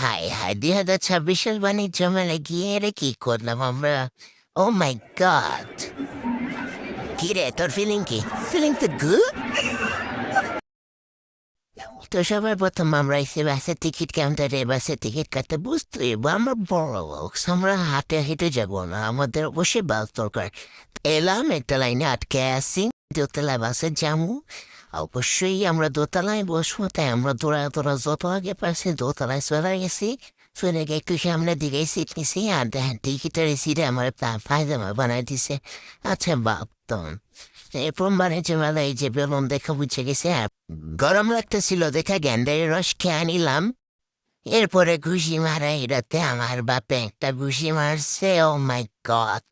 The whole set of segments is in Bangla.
হায় হায় 2026 বাণিজ্য মেলায় গিয়ে রে কি করলাম আমরা। ও মাই গড, কি রে তোর ফিলিং কি? ফিলিং তো গুড। তো সবার প্রথম আমরা এসে বাসের টিকিট কাউন্টারে বাসের টিকিট কাটতে বুঝতে আমরা বড় লোক, আমরা হাঁটে হেঁটে যাবো না, আমাদের অবশ্যই বাস দরকার। এলাম একটা লাইনে আটকে আসি, দোতলা বাসে যাবো, অবশ্যই আমরা দোতলায় বসবো, তাই আমরা দৌড়া যত আগে পারছি দোতলায় চলে গেছি। চলে গিয়ে একটু সামনের দিকে সিট নিছি, আর দেখেন টিকিটের সিটে আমার পায়জামা বানাই দিছে। আচ্ছা বাপ তখন এরপর বাণিজ্য মেলায় যে বেলুন দেখা বুঝে গেছে, আর গরম লাগতেছিল দেখা গ্যান্ডারের রস খেয়ে নিলাম। এরপরে ঘুষি মারা এটাতে আমার বাপে একটা ঘুষি মারছে। ও মাই গড।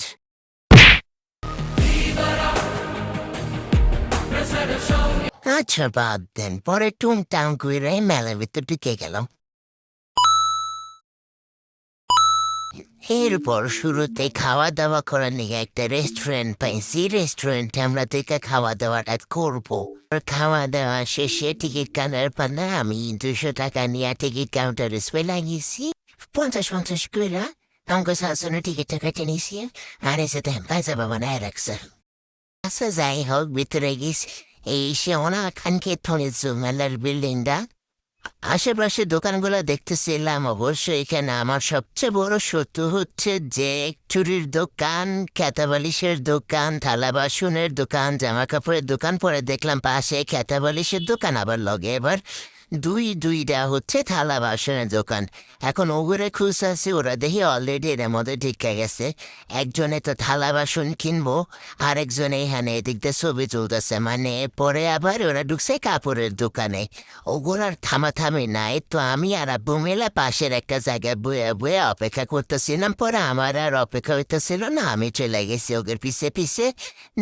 আচ্ছা বাদ দেন, পরে টুংটাং করে মেলার ভিতর ঢুকে গেলাম। এরপর শুরুতে খাওয়া দাওয়া করার নিয়ে একটা রেস্টুরেন্ট পাইছি, রেস্টুরেন্টে আমরা থেকে খাওয়া দাওয়াটা করবো। খাওয়া দাওয়া শেষে টিকিট কাটার পালা আমি 200 টাকা নিয়ে টিকিট কাউন্টারে চলে গেছি। 50 করে আমাকে শাসনে টিকিটটা কেটে নিছি, আর এসে দেখেন পয়সা বানায় রাখছে। আচ্ছা যাই হোক, ভিতরে গেছি, এই সে অনেক খানকে থনেছে মেলার বিল্ডিংটা। আশেপাশে দোকানগুলো দেখতেছিলাম, অবশ্য এখানে আমার সবচেয়ে বড় শত্রু হচ্ছে যে চুরির দোকান, খেতা বালিশের দোকান, থালা বাসনের দোকান, জামা কাপড়ের দোকান। পরে দেখলাম পাশে খেতা বালিশের দোকান, আবার লগে এবার দুইটা হচ্ছে থালা বাসনের দোকান। এখন ওগুলো খুঁজতেছি, ওরা দেখি অলরেডি এর মধ্যে ঢুকে গেছে। একজনে তো থালা বাসন কিনবো, আরেকজনে এখানে এদিক দিয়ে ছবি তুলতেছে, মানে পরে আবার ওরা ঢুকছে কাপড়ের দোকানে। ওগুলার থামাথামি নাই, তো আমি আর আব্বু মিলে পাশের একটা জায়গায় বয়ে বয়ে অপেক্ষা করতেছিলাম। পরে আমার আর অপেক্ষা হইতেছিল না, আমি চলে গেছি ওদের পিছে পিছে।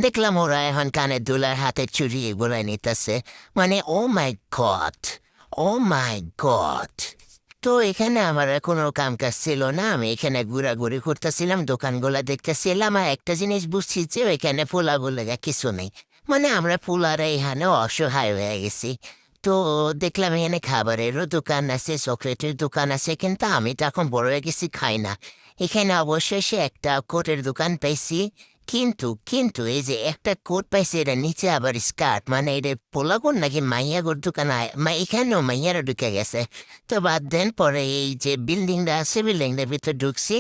দেখলাম ওরা এখন কানের দুলার হাতে চুরি এগুলো নিতেছে, মানে ও মাই গড, ও মাই গড। তো এখানে আমার আর কোনো কাম কাজ ছিল না, আমি এখানে ঘোরাঘুরি করতেছিলাম, দোকানগুলা দেখতেছিলাম, আর একটা জিনিস বুঝছি যে ওইখানে পোলাগুলো কিছু নেই, মানে আমরা পোলারা এখানে অসহায় হয়ে গেছি। তো দেখলাম এখানে খাবারেরও দোকান আছে, চকলেটের দোকান আছে, কিন্তু আমি তো এখন বড় হয়ে গেছি, খাই না। এখানে অবশেষে একটা কোটের দোকান পাইছি, কিন্তু কিন্তু এই যে একটা কোট পাইছে, এটা নিচে আবার স্কার্ট, মানে এটা পোলাগোর নাকি মাইয়াগোর দোকান, এখানেও মাইয়ারা ঢুকে গেছে। তো বাদ দেন, পরে এই যে বিল্ডিংটা আছে বিল্ডিংটার ভিতরে ঢুকছি,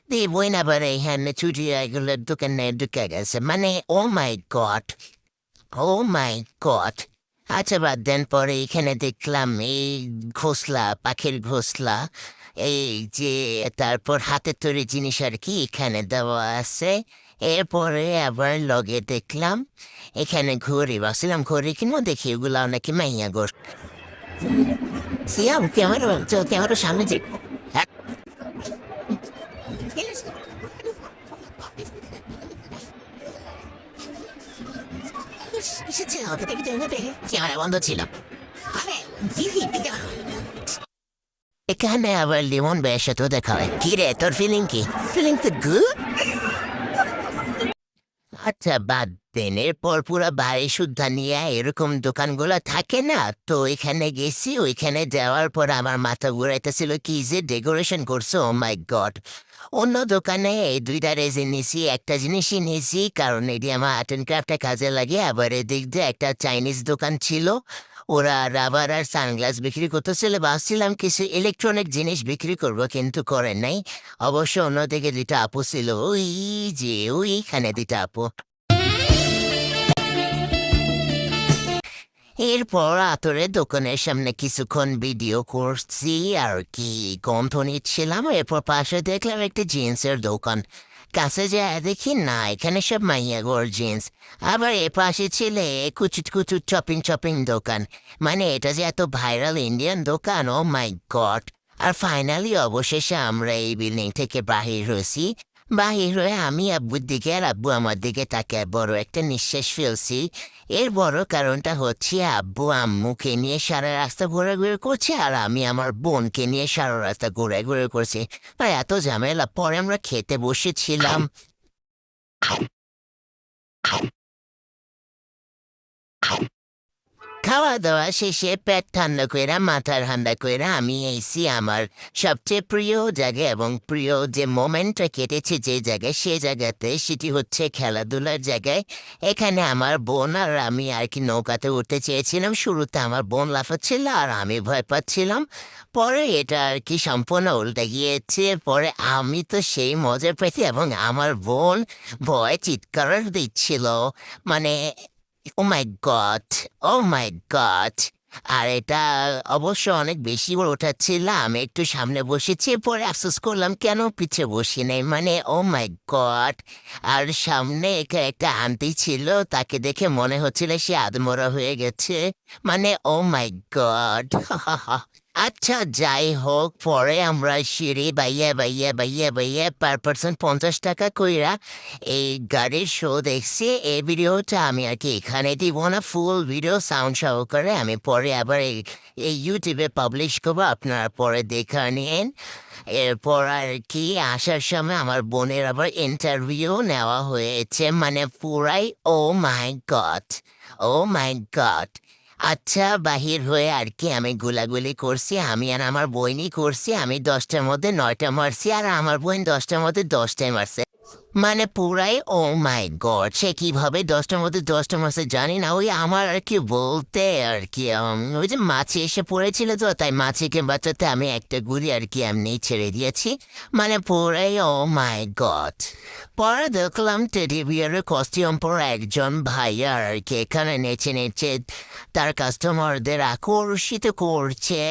দিয়ে বই না পারে এখানে চুরি এগুলোর দোকানে ঢুকে গেছে, মানে ও মাই গড, ও মাই গড। আচ্ছা বাদ দেন, পরে এখানে দেখলাম এই ঘোসলা, পাখির ঘোসলা, এই যে তারপর হাতের তৈরি জিনিস আর কি এখানে দেওয়া আছে। এরপরে আবার লগে দেখলাম এখানে ঘড়ি, ভাবছিলাম ঘড়ি কিনবো, দেখি ওগুলা নাকি মাইয়া গোর। সিয়াম ক্যামেরা সামনে যে হ্যাঁ, ক্যামেরা বন্ধ ছিল। এখানে আবার লিমন ভাইয়ের সাথেও দেখা হয়। কি রে তোর ফিলিং কি? ফিলিং তো গুড। আচ্ছা বাদ দেন, এরপর পুরো বাড়ি শুদ্ধা নিয়ে এরকম দোকানগুলো থাকে না, তো ওইখানে গেছি, ওইখানে যাওয়ার পর আমার মাথা ঘুরাইতেছিল কি যে ডেকোরেশন করছো, ও মাই গড। অন্য দোকানে এই দুইটা রেজিন নিছি, একটা জিনিসই নিয়েছি কারণ এটি আমার আর্ট অ্যান্ড ক্রাফটে কাজে লাগে। আবার এদিক দিয়ে একটা চাইনিজ দোকান ছিল, ওরা রাবার আর সানগ্লাস বিক্রি করতেছিল, ভাবছিলাম কিছু ইলেকট্রনিক জিনিস বিক্রি করব, কিন্তু করেন নাই। অবশ্য অন্যদিকে দুইটা আপু ছিল, ওই যে ওইখানে দুইটা আপু। এরপর আতরের দোকানের সামনে কিছুক্ষণ ভিডিও করছি আর কি, গন্ধ নিচ্ছিলাম। এরপর পাশে দেখলাম একটা জিন্সের দোকান, কাছে যা দেখি না এখানে সব মাইয়াগোর জিন্স। আবার এ পাশে ছিলে কুচুট কুচুট চপিং চপিং দোকান, মানে এটা যে এত ভাইরাল ইন্ডিয়ান দোকান, ও মাই গড। আর ফাইনালি অবশেষে আমরা এই বিল্ডিং থেকে বাহির হয়েছি। বাহির হয়ে আমি আব্বুর দিকে আর আব্বু আমার দিকে তাকে বড় একটা নিঃশ্বাস ফেলছি। এর বড় কারণটা হচ্ছে আব্বু আম্মুকে নিয়ে সারা রাস্তা ঘোরাঘুরি করছে, আর আমি আমার বোনকে নিয়ে সারা রাস্তা ঘোরাঘুরি করছি। আর এত ঝামেলা, পরে আমরা খেতে বসেছিলাম। খাওয়া দাওয়া শেষে পেট ঠান্ডা কইরা মাথা ঠান্ডা কইরা আমি এসি আমার সবচেয়ে প্রিয় জায়গা এবং প্রিয় যে মোমেন্টটা কেটেছে যে জায়গায় সে জায়গাতে সেটি হচ্ছে খেলাধুলার জায়গায়। এখানে আমার বোন আর আমি আর কি নৌকাতে উঠতে চেয়েছিলাম। শুরুতে আমার বোন লাফাচ্ছিল আর আমি ভয় পাচ্ছিলাম। পরে এটা আর কি সম্পূর্ণ উল্টে গিয়েছে। পরে আমি তো সেই মজা পেয়েছি এবং আমার বোন ভয় চিৎকার দিচ্ছিল। মানে ও মাই গড! ও মাই গড! আর এটা অবশ্য অনেক বেশি করে ওঠাচ্ছিলাম। আমি একটু সামনে বসেছি, পরে আফসোস করলাম কেন পিছে বসি নাই। মানে ও মাই গড! আর সামনে একটা আন্টি ছিল, তাকে দেখে মনে হচ্ছিল সে আদমরা হয়ে গেছে। মানে ও মাই গড! আচ্ছা যাই হোক, পরে আমরা সিঁড়ি বাইয়া বাইয়া বাইয়া বাইয়া পার পার্সন 50 টাকা কইরা এই গাড়ির শো দেখছি। এই ভিডিওটা আমি আর কি এখানে দিব না, ফুল ভিডিও সাউন্ড সহকারে আমি পরে আবার এই ইউটিউবে পাবলিশ করবো, আপনারা পরে দেখে নিন। এরপর আর কি আসার সময় আমার বোনের আবার ইন্টারভিউ নেওয়া হয়েছে। মানে পুরাই ও মাই গড! ও মাই গড! আচ্ছা বাহির হয়ে আর কি আমি গোলাগুলি করছি, আমি আর আমার বইনই করছি। আমি 10টার মধ্যে 9টা মারছি আর আমার বোন 10টার মধ্যে 10টায় মারছে। মানে পুরাই ও মাই গড! সে কিভাবে 10টার মধ্যে 10টা মারছে জানি না। ওই আমার আর কি বলতে আর কি ওই যে মাছি এসে পড়েছিল, তো তাই মাছিকে বাঁচাতে আমি একটা গুলি আর কি এমনি ছেড়ে দিয়েছি। মানে পুরাই ও মাই গড! পরে দেখলাম টেডি বিয়ারের কস্টিউম পরা একজন ভাইয়া আর কি এখানে নেচে নেচে তার কাস্টমারদের আকর্ষিত করছে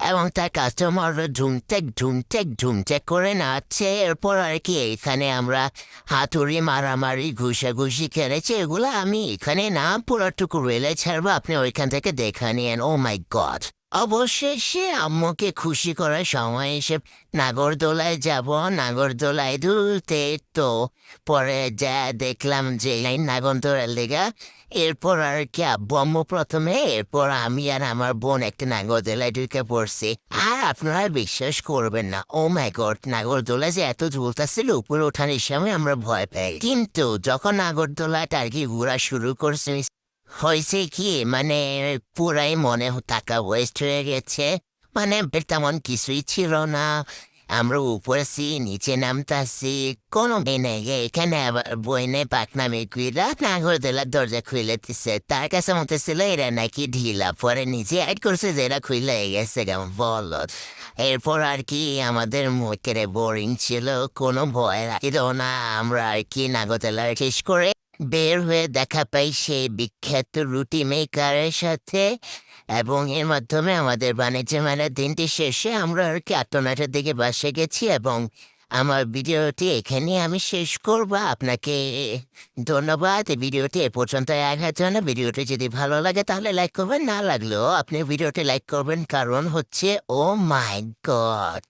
এবং তার কাস্টমাররা ঢুমটেক ঢুমটেক ঢুমটেক করে নাচছে। এরপর আর কি এখানে আমরা হাতুড়ি মারামারি ঘুষাঘুষি খেলেছি। এগুলো আমি এখানে না পুরোটুকু রেলে ছাড়বো, আপনি ওইখান থেকে দেখে নিন। ও মাই গড! অবশেষে আম্মুকে খুশি করার সময় এসে নাগরদোলায় যাব। নাগরদোলায় দুলতে তো পরে যা দেখলাম যে লাইন নাগরদোলার লেগা। এরপর আর কি আব্বু আম্মু প্রথমে, এরপর আমি আর আমার বোন একটা নাগরদোলায় ঢুকে পড়ছি। আর আপনারা বিশ্বাস করবেন না, ও মাই গড! নাগরদোলা যে এত ঝুলতেছিল উপরে ওঠানোর সময় আমরা ভয় পাই, কিন্তু যখন নাগরদোলাটা আর কি ঘোরা শুরু করছে হয়েছে কি মানে পুরাই মনে টাকা ওয়েস্ট হয়ে গেছে। মানে তেমন কিছুই ছিল না। আমরা উপরেছি নিচে নামতাছি, কোনো নেই। এখানে আবার বইনে পাকনামি কুইলা নাগরদোলার দরজা খুলে দিচ্ছে। তার কাছে মতো ছিল এরা নাকি ঢিলা, পরে নিচে অ্যাড করছে যে এরা খুলে গেছে কেমন বল। এরপর আর কি আমাদের মুখের বোরিং ছিল, কোনো ভয় লাগছিল না। আমরা আর কি নাগরদোলা শেষ করে বের হয়ে দেখা পাই সেই বিখ্যাত রুটি মেকারের সাথে, এবং এর মাধ্যমে আমাদের বাণিজ্য মেলার দিনটি শেষে আমরা আর কি 8-9টার দিকে বাসে গেছি। এবং আমার ভিডিওটি এখানে আমি শেষ করব। আপনাকে ধন্যবাদ এই ভিডিওটি এ পর্যন্ত দেখার জন্য। ভিডিওটি যদি ভালো লাগে তাহলে লাইক করবেন, না লাগলেও আপনি ভিডিওটি লাইক করবেন, কারণ হচ্ছে ও মাই গড!